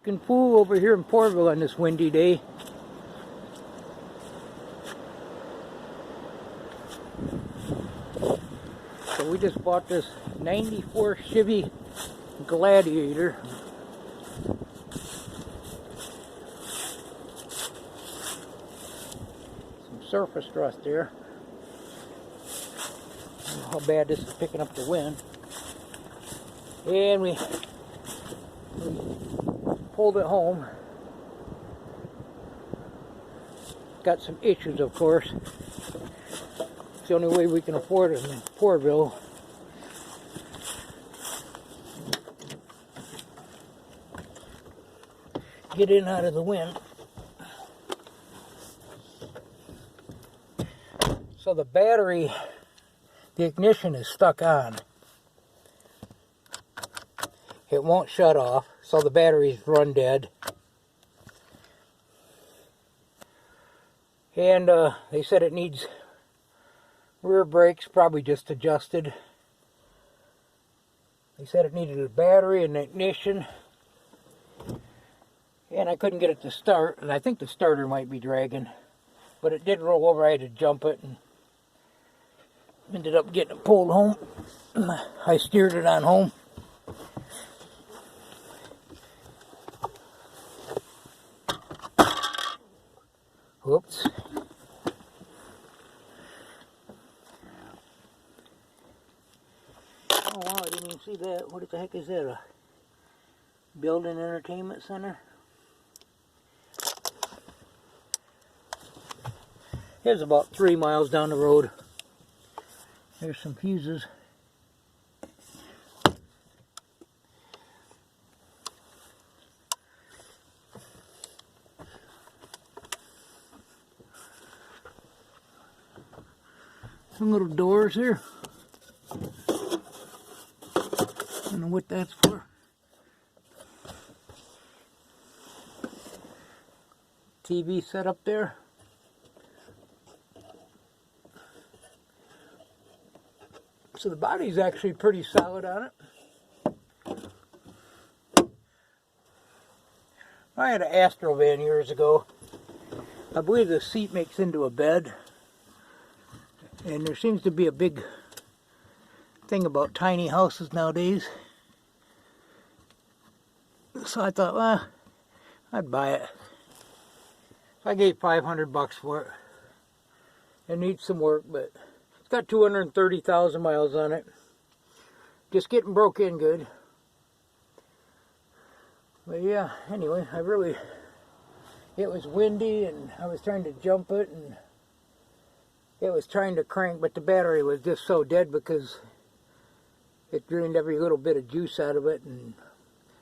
Pool over here in Poorville on this windy day. So we just bought this 94 Chevy Gladiator. Some surface rust there. I don't know how bad this is picking up the wind. And we pulled it home. Got some issues, of course. It's the only way we can afford it in Poorville. Get in out of the wind. So the battery, the ignition is stuck on. It won't shut off, so the batteries run dead. And they said it needs rear brakes, probably just adjusted. They said it needed a battery and ignition. And I couldn't get it to start, and I think the starter might be dragging. But it did roll over. I had to jump it and ended up getting it pulled home. I steered it on home. Whoops. Oh wow, I didn't even see that. What the heck is that? A building entertainment center? It's about 3 miles down the road. There's some fuses. Some little doors here. I don't know what that's for. TV set up there. So the body's actually pretty solid on it. I had an Astro van years ago. I believe the seat makes into a bed. And there seems to be a big thing about tiny houses nowadays. So I thought, well, I'd buy it. I gave $500 for it. It needs some work, but it's got 230,000 miles on it. Just getting broke in good. But yeah, anyway, it was windy and I was trying to jump it and it was trying to crank, but the battery was just so dead because it drained every little bit of juice out of it. And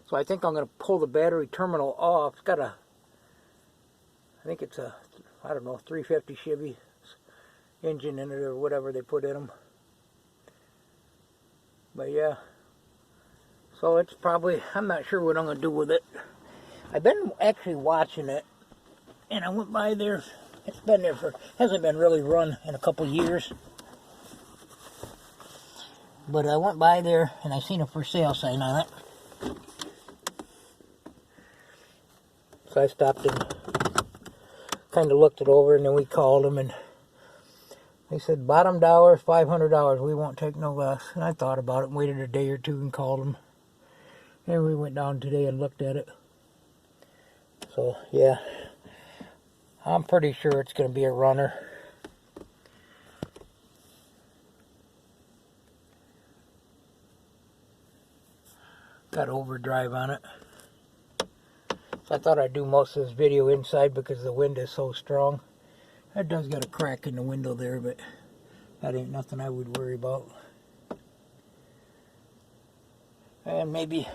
so I think I'm going to pull the battery terminal off. It's got I think it's a, I don't know, 350 Chevy engine in it or whatever they put in them. But yeah, so it's probably, I'm not sure what I'm going to do with it. I've been actually watching it, and I went by there. It's been there hasn't been really run in a couple years. But I went by there and I seen a for sale sign on it. So I stopped and kind of looked it over, and then we called them and they said bottom dollar is $500. We won't take no less. And I thought about it and waited a day or two and called them. And we went down today and looked at it. So yeah, I'm pretty sure it's going to be a runner. Got overdrive on it. So I thought I'd do most of this video inside because the wind is so strong. That does got a crack in the window there, but that ain't nothing I would worry about. And maybe,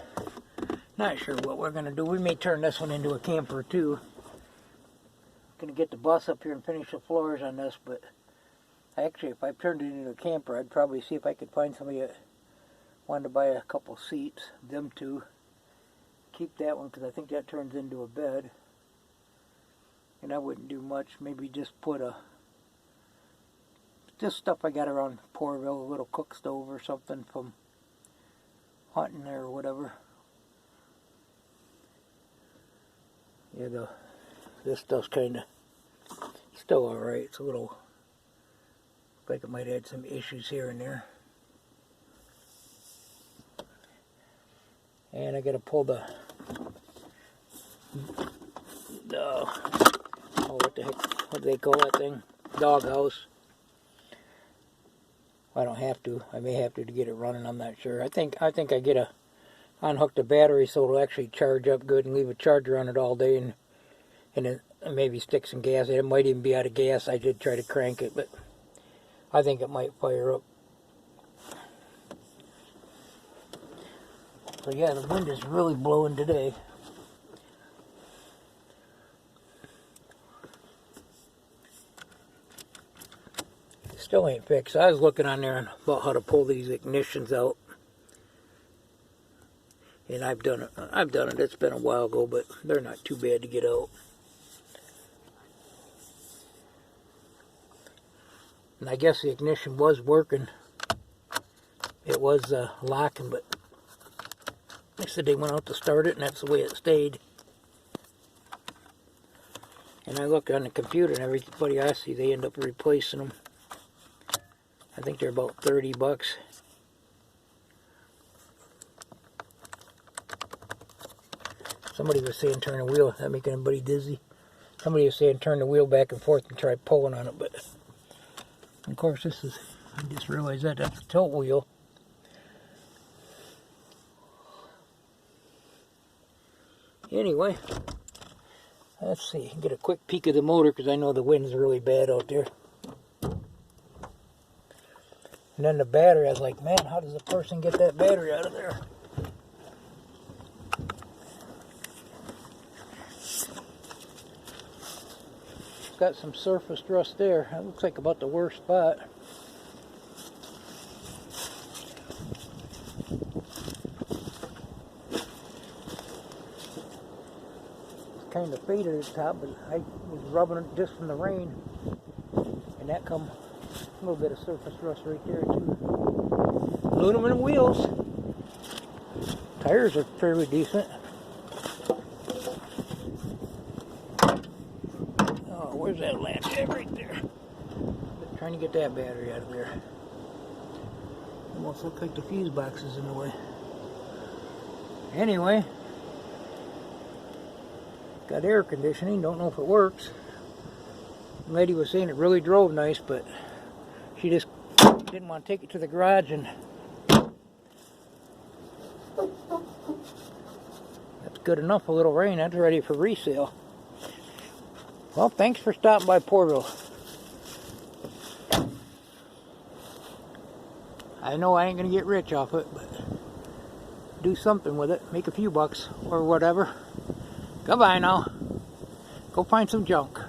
not sure what we're going to do. We may turn this one into a camper too. Going to get the bus up here and finish the floors on this, but actually if I turned it into a camper, I'd probably see if I could find somebody that wanted to buy a couple seats, them two. Keep that one because I think that turns into a bed. And I wouldn't do much, maybe just put just stuff I got around Poorville, a little cook stove or something from hunting there or whatever. Yeah, this stuff's kind of still alright. It's a little, like it might add some issues here and there. And I gotta pull the oh, what the heck, what do they call that thing? Doghouse. I don't have to. I may have to get it running. I'm not sure. I think I get a unhook the battery so it'll actually charge up good and leave a charger on it all day, and then maybe stick some gas. It might even be out of gas. I did try to crank it, but I think it might fire up. So yeah, the wind is really blowing today. It still ain't fixed. I was looking on there about how to pull these ignitions out. And I've done it. It's been a while ago, but they're not too bad to get out. And I guess the ignition was working. It was locking, but they said they went out to start it, and that's the way it stayed. And I looked on the computer, and everybody I see, they end up replacing them. I think they're about $30. Somebody was saying turn the wheel. Is that making anybody dizzy? Somebody was saying turn the wheel back and forth and try pulling on it, but of course this is, I just realized that that's a tilt wheel. Anyway, let's see, get a quick peek of the motor because I know the wind's really bad out there. And then the battery, I was like, man, how does a person get that battery out of there? It's got some surface rust there. That looks like about the worst spot. It's kind of faded at the top, but I was rubbing it just from the rain, and that come a little bit of surface rust right there too. Aluminum wheels. Tires are fairly decent. Oh, where's that lamp? Yeah, right there. Trying to get that battery out of there. Almost looks like the fuse box is in the way. Anyway, got air conditioning. Don't know if it works. The lady was saying it really drove nice, but she just didn't want to take it to the garage, and that's good enough. A little rain, that's ready for resale. Well, thanks for stopping by Poorville. I know I ain't gonna get rich off it, but do something with it, make a few bucks or whatever. Goodbye now. Go find some junk.